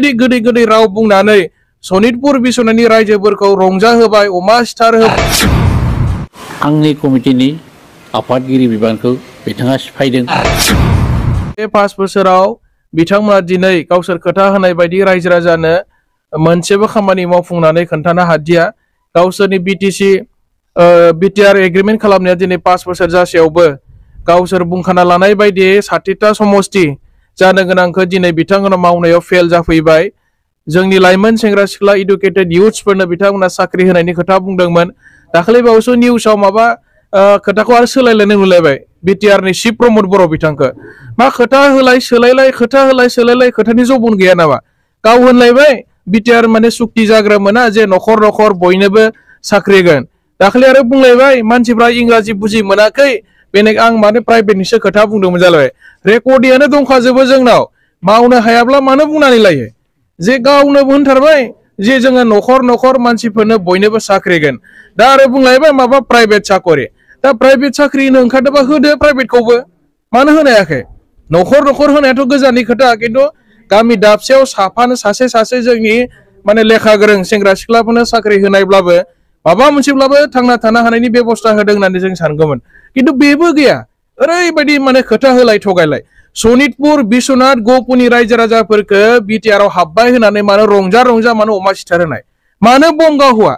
ओरैबायदि गोदै गोदै राव बुंनानै सनितपुर बिसनानि रायजोफोरखौ रंजाहोबाय अमा सिथार होबाय आंनि कमिटिनि आफादगिरि बिबानखौ बिथाङा सिफायदों बे 5 बोसोराव बिथांमोना दिनै गावसोर खोथा होनाय बायदि रायजो राजानो मोनसेबो खामानि मावफुंनानै खोन्थानो हादिया गावसोरनि बिटिआर एग्रिमेन्ट खालामनाया दिनै 5 बोसोर जासेयावबो गावसोर बुंखाना लानाय बायदि 60टा समष्टि जानो गोनांखौ दिनै बिथांमोना मावनायाव फेल जाफैबाय जोंनि लाइमोन सेंग्रा सिख्ला इडुकेटेड इयुथ्सफोरनो बिथांमोना साख्रि होनायनि खोथा बुंदोंमोन दाखालि बावैसो निउसाव माबा खोथाखौ आरो सोलायलायनाय नुलायबाय बिटिआरनि चिफ प्रमद बर' बिथांखौ मा खोथा होलाय सोलायलाय खोथानि जबन गैया नामा गाव होनलायबाय बिटिआर माने सुक्ति जाग्रा मोना जे न'खर न'खर बयनोबो साख्रि होगोन दाखालि आरो बुंलायबाय मानसिफ्रा इंराजि बुजि मोनाखै बेनिखायनो आं माने प्राइभेटनिसो खोथा बुंदोंमोन जालायबाय रेकर्डिंआनो दंखाजोबो जोंनाव मावनो हायाब्ला मानो बुंनानै लायो जे गावनो होनथारबाय जे जोङो न'खर न'खर मानसिफोरनो बयनोबो साख्रि होगोन दा आरो बुंलायबाय माबा प्राइभेट साकरि दा प्राइभेट साख्रि होनो ओंखारदोंबा होदो प्राइभेटखौबो मानो होनो हायाखै न'खर न'खर होनायाथ' गोजाननि खोथा खिन्थु गामि दाबसेयाव साफानो सासे जोंनि माने लेखा गोरों सेंग्रा सिख्लाफोरनो साख्रि होनायब्लाबो माबा मोनसेब्लाबो थांना थानो हानायनि बेबस्था होदों होननानै जों सानगौमोन खिन्थु बेबो गैया ओरैबायदि माने खोथा होलाय थगायलाय सनितपुर बिश्वनाथ गहपुरनि रायजो राजाफोरखौ बिटिआरआव हाबबाय होनानै मानो रंजा मानो अमा सिथार होनाय मानो बंगा हुआ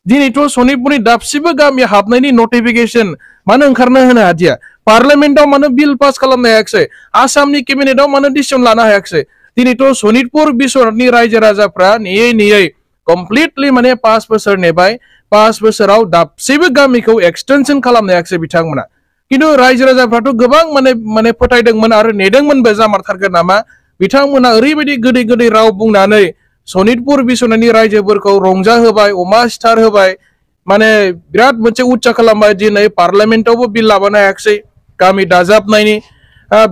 दिनैथ' सनितपुरनि दाबसेबो गामि हाबनायनि नटिफिकेशन मानो ओंखारनो होनो हादिया पार्लियामेन्टआव मानो बिल पास खालामनो हायाखिसै आसामनि केबिनेटआव मानो डिसिसन लानो हायाखिसै दिनैथ' सनितपुर बिश्वनाथनि रायजो राजाफ्रा नेयै कमप्लिटलि माने 5 बोसोर नेबाय 5 बोसोराव दाबसेबो गामिखौ एक्सटेनसन खालामनो हायाखिसै बिथांमोना खिन्थु रायजो राजाफ्राथ' गोबां माने फोथायदोंमोन आरो नेदोंमोनबो जामारथारगोन नामा बिथांमोना ओरैबायदि गोदै राव बुंनानै सनितपुर बिश्वनाथनि रायजोफोरखौ रंजाहोबाय अमा सिथार होबाय माने बिराद मोनसे उच्चा खालामबाय दिनै पार्लियामेन्टआवबो बिल लाबोनो हायाखिसै गामि दाजाबनायनि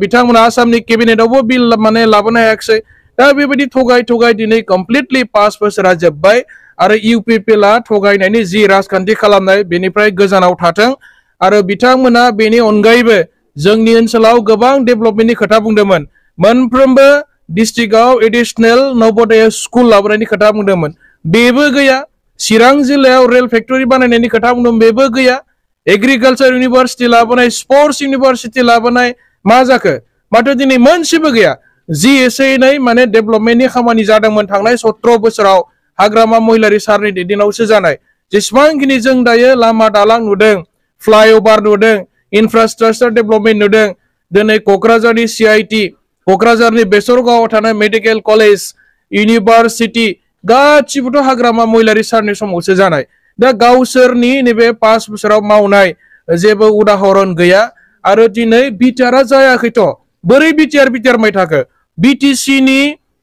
बिथांमोना आसामनि केबिनेटआवबो बिल माने लाबोनो हायाखिसै दा बेबायदि थगाय दिनै कमप्लिटलि 5 बोसोरा जोब्बाय आरो इउपिपिएलआ थगायनायनि जि राजखान्थि खालामनाय बेनिफ्राय गोजानाव थाथों आरो बिथांमोना बेनि अनगायैबो जोंनि ओनसोलाव गोबां डेभेलपमेन्टनि खोथा बुंदोंमोन मोनफ्रोमबो डिस्ट्रिक्टआव एडिशनेल नवोदय स्कुल लाबोनायनि खोथा बुंदोंमोन बेबो गैया चिरां जिल्लायाव रेल फेक्टरि बानायनायनि खोथा बुंदोंमोन बेबो गैया एग्रिकालचार इउनिभार्सिटि लाबोनाय स्पर्ट्स इउनिभार्सिटि लाबोनाय मा जाखो माथो दिनै मोनसेबो गैया जि एसे एनै माने डेभेलपमेन्टनि खामानि जादोंमोन थांनाय 17 बोसोराव हाग्रामा महिलारि सारनि दैदेननायावसो जानाय जेसेबांखिनि जों दायो लामा दालां नुदों फ्लाइओभार नुदों इनफ्रास्ट्राक्चार डेभेलपमेन्ट नुदों दिनै क'क्राझारनि CIT क'क्राझारनि बेसरगावआव थानाय मेडिकेल कलेज इउनिभार्सिटि गासिबोथ' हाग्रामा महिलारि सारनि समावसो जानाय दा गावसोरनि नैबे 5 बोसोराव मावनाय जेबो उदाहरन गैया आरो दिनै बिटिआरआ जायाखैथ' बोरै बिटिआर माइ थाखो बिटिसिनि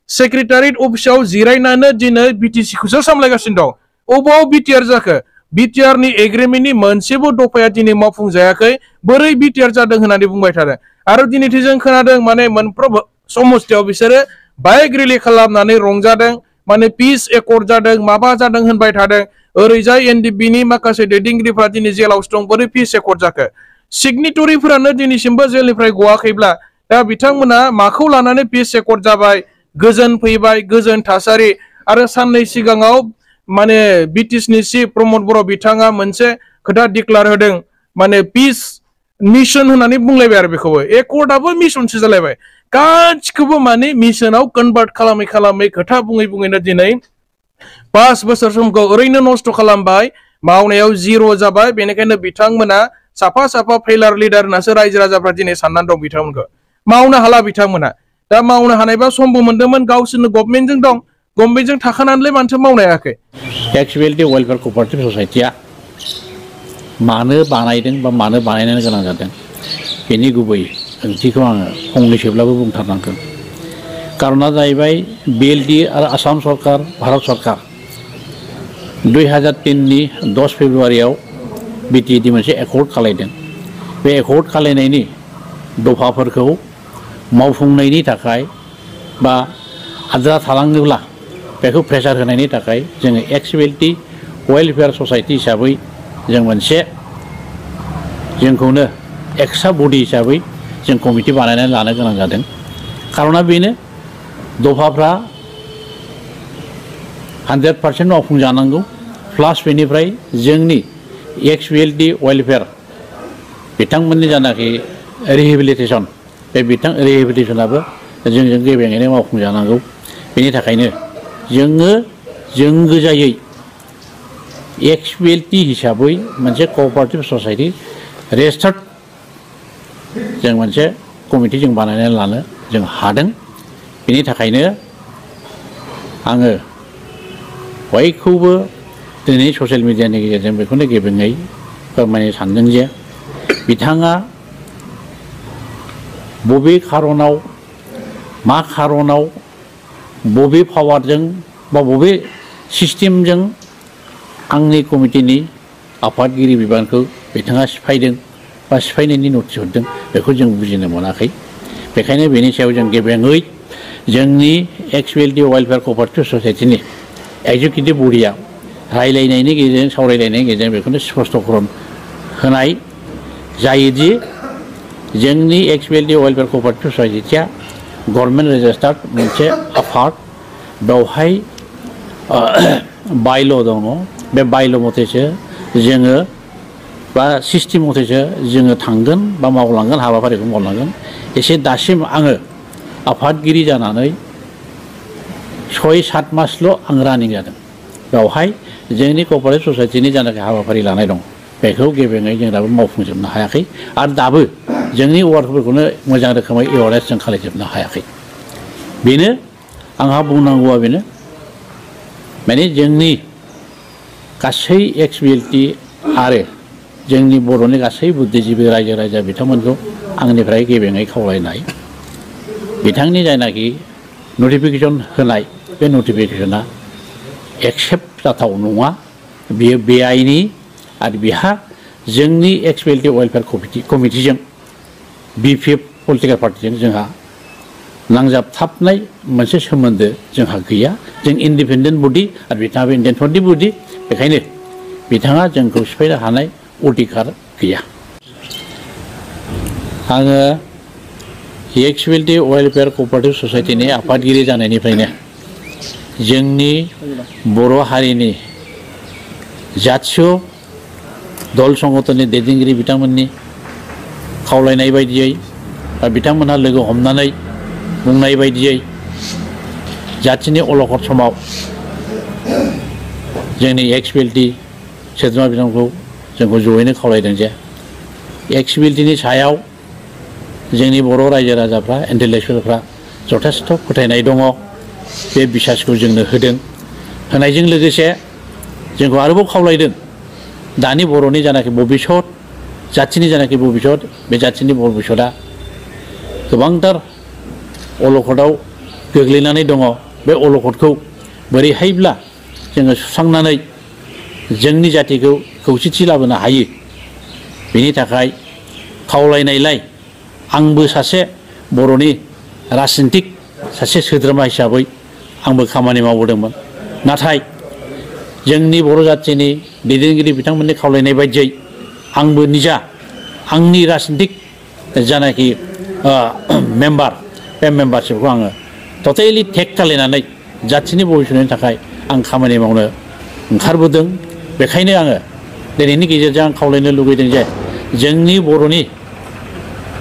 सेक्रेटारियेट अफिसाव जिरायनानै दिनै बिटिसिखौसो सामलायगासिनो दं अबाव बिटिआर जाखो बिटिआरनि एग्रिमेन्टनि मोनसेबो दफाया दिनै मावफुंजायाखै बोरै बिटिआर जादों होननानै बुंबाय थादों आरो दिनैथ' जों खोनादों माने मोनफ्रोमबो समस्थियाव बिसोरो बाइक रेलि खालामनानै रंजादों माने पिस एकर्ड जादों माबा जादों होनबाय थादों ओरैजाय एनडिपिनि माखासे दैदेनगिरिफ्रा दिनै जेलावसो दं बोरै पिस एकर्ड जाखो सिगनेटरिफोरानो दिनैसिमबो जेलनिफ्राय गवाखैब्ला दा बिथांमोना माखौ लानानै पिस एकर्ड जाबाय गोजोन फैबाय गोजोन थासारि आरो साननै सिगाङाव माने बिटिसिनि चिफ प्रमद बर' बिथाङा मोनसे खोथा डिक्लार होदों माने पिस मिशन होननानै बुंलायबाय आरो बेखौबो एकर्डआबो मिशनसो जालायबाय गासिखौबो माने मिशनाव कनभार्ट खालामै खोथा बुङैनो दिनै 5 बोसोर समखौ ओरैनो नस्थ' खालामबाय मावनायाव जिर' जाबाय बेनिखायनो बिथांमोना साफा फेलार लिडार होननासो रायजो राजाफ्रा दिनै साननानै दं बिथांमोनखौ मावनो हाला बिथांमोना दा मावनो हानायबा समबो मोन्दोंमोन गावसोरनो गभर्नमेन्टजों दं गभर्नमेन्टजों थाखानानैलाय मानोथो मावनो हायाखै एक्सुवेलि वेलफेयार क'अपारेटिभ ससाइटिया मानो बानायदों बा मानो बानायनो गोनां जादों बेनि गुबै ओंथिखौ आङो फंनैसोब्लाबो बुंथारनांगोन कारना जाहैबाय BLD आरो आसाम सरकार भारत सरकार 2003नि 10 फेब्रुवारियाव BTD मोनसे एकर्ड खालायदों बे एकर्ड खालायनायनि दफाफोरखौ मावफुंनायनि थाखाय बा आद्रा थालाङोब्ला बेखौ प्रेसार होनायनि थाखाय जोङो एक्सुवेलि वेलफेयार ससाइटि हिसाबै जों मोनसे जोंखौनो एक्सट्रा बडि हिसाबै जों कमिटि बानायनानै लानो गोनां जादों कारना बेनो दफाफ्रा 100% मावफुंजानांगौ प्लास बेनिफ्राय जोंनि XBLD वेलफेयार बिथांमोननि जानाखि रिहेबिलिटेसन बे रिहेबिलिटेसनाबो जोंजों गेबेङैनो मावफुंजानांगौ बेनि थाखायनो जों गोजायै XBLD हिसाबै मोनसे कोअपारेटिव ससाइटि रेजिस्टार्ड जों मोनसे कमिटि जों बानायनानै लानो जों हादों बेनि थाखायनो आङो बयखौबो दिनै ससियेल मिडियानि गेजेरजों बेखौनो गेबेङै फोरमायनो सानदों जे बिथाङा बबे खारनाव मा खारनाव बबे पावारजों बा बबे सिस्टेमजों आंनि कमिटिनि आफादगिरि बिबानखौ बिथाङा सिफायदों बा सिफायनायनि नटिस हरदों बेखौ जों बुजिनो मोनाखै बेखायनो बेनि सायाव जों गेबेङै जोंनि XBLD वेलफेयार कोअपारेटिव ससाइटिनि एग्जिकिउटिभ बडिया रायलायनायनि गेजेरजों सावरायलायनायनि गेजेरजों बेखौनो स्पष्टकरन होनाय जायोदि जोंनि XBLD वेलफेयार कोअपारेटिव ससाइटिया गभर्नमेन्ट रेजिस्टार्ड मोनसे आफाद बेवहाय बायल' दङ बे बायल' मथेसो जोङो बा सिस्टेम मथेसो जोङो थांगोन बा मावलांगोन हाबाफारिखौ मावलांगोन एसे दासिम आङो आफादगिरि जानानै 6-7 मासल' आं रानिं जादों बेवहाय जोंनि कोअपारेटिभ ससाइटिनि जानाखि हाबाफारि लानाय दं बेखौ गेबेङै जों दाबो मावफुंजोबनो हायाखै आरो दाबो जोंनि वार्कफोरखौनो मोजां रोखोमै एवारनेस जों खालामजोबनो हायाखै बेनो आंहा बुंनांगौआ बेनो माने जोंनि गासै XBLD आरो जोंनि बर'नि गासै बुद्धिजिबि रायजो राजा बिथांमोनखौ आंनिफ्राय गेबेङै खावलायनाय बिथांनि जायनाखि नटिफिकेसन होनाय बे नटिफिकेसना एक्सेप्ट जाथाव नङा बियो बेआइनि आरो बिहा जोंनि XBLD वेलफेयार कमिटिजों BPF पलिटिकेल पार्टिजों जोंहा नांजाबथाबनाय मोनसे सोमोन्दो जोंहा गैया जों इन्डिपेन्डेन्ट बडि आरो बिथाङाबो इन्डिपेन्डेन्ट बडि बेखायनो बिथाङा जोंखौ सिफायनो हानाय अधिकार गैया आङो XBLD वेलफेयार कोअपारेटिव ससाइटिनि आफादगिरि जानायनिफ्रायनो जोंनि बर' हारिनि जातीय दल संगठननि दैदेनगिरि बिथांमोननि खावलायनाय बायदियै बा बिथांमोनहा लोगो हमनानै बुंनाय बायदियै जाथिनि अलखद समाव जोंनि XBLD सोद्रोमा बिथांमोनखौ जोंखौ जयैनो खावलायदों जे XBLDनि सायाव जोंनि बर' रायजो राजाफ्रा इन्टेलेक्सुवेलफ्रा जथेस्थ' फोथायनाय दङ बे बिसासखौ जोंनो होदों होनायजों लोगोसे जोंखौ आरोबाव खावलायदों दानि बर'नि जानाखि भबिष्यत जाथिनि जानाखि भबिष्यत बे जाथिनि भबिष्यतआ गोबांथार अलखदाव गोग्लैनानै दङ बे अलखदखौ बोरैहायब्ला जोङो सुस्रांनानै जोंनि जातिखौ खौसेथि लाबोनो हायो बेनि थाखाय खावलायनायलाय आंबो सासे बर'नि राजनितिक सासे सोद्रोमा हिसाबै आंबो खामानि मावबोदोंमोन नाथाय जोंनि बर' जातिनि दैदेनगिरि बिथांमोननि खावलायनाय बायदियै आंबो निजा आंनि राजनितिक जानाखि मेम्बार बे मेम्बारशिपखौ आङो टटेलि टेक खालायनानै जातिनि भबिष्यतनि थाखाय आं खामानि मावनो ओंखारबोदों बेखायनो आङो दिनैनि गेजेरजों आं खावलायनो लुगैदों जे जोंनि बर'नि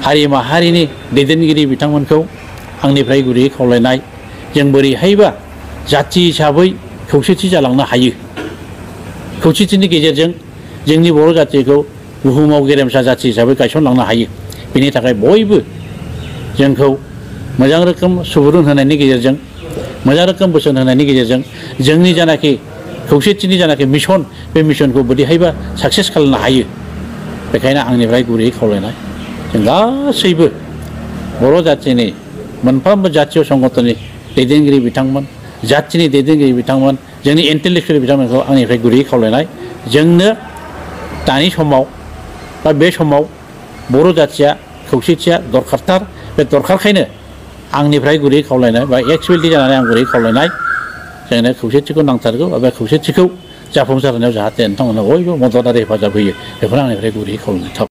हारि माहारिनि दैदेनगिरि बिथांमोनखौ आंनिफ्राय गुरैयै खावलायनाय जों बोरैहायबा जाति हिसाबै खौसेथि जालांनो हायो खौसेथिनि गेजेरजों जोंनि बर' जातिखौ बुहुमाव गेरेमसा जाति हिसाबै गायसनलांनो हायो बेनि थाखाय बयबो जोंखौ मोजां रोखोम सुबुरुन होनायनि गेजेरजों मोजां रोखोम बोसोन होनायनि गेजेरजों जोंनि जानाखि खौसेथिनि जानाखि मिशन बे मिशनखौ बोरैहायबा साक्सेस खालामनो हायो बेखायनो आंनिफ्राय गुरैयै खावलायनाय जों गासैबो बर' जातिनि मोनफ्रोमबो जातीय संगठननि दैदेनगिरि बिथांमोन जातिनि दैदेनगिरि बिथांमोन जोंनि इन्टेलेक्सुवेल बिथांमोनखौ आंनिफ्राय गुरैयै खावलायनाय जोंनो दानि समाव बा बे समाव बर' जातिया खौसेथिया दरखारथार बे दरखारखायनो आंनिफ्राय गुरैयै खावलायनाय बा XBLD जानानै आं गुरैयै खावलायनाय जोंनो खौसेथिखौ नांथारगौ बे खौसेथिखौ जाफुंसार होनायाव जाहाथे नोंथांमोना बयबो मदद आरो हेफाजाब होयो बेखौनो आंनिफ्राय गुरैयै खावलायनाय थाबाय।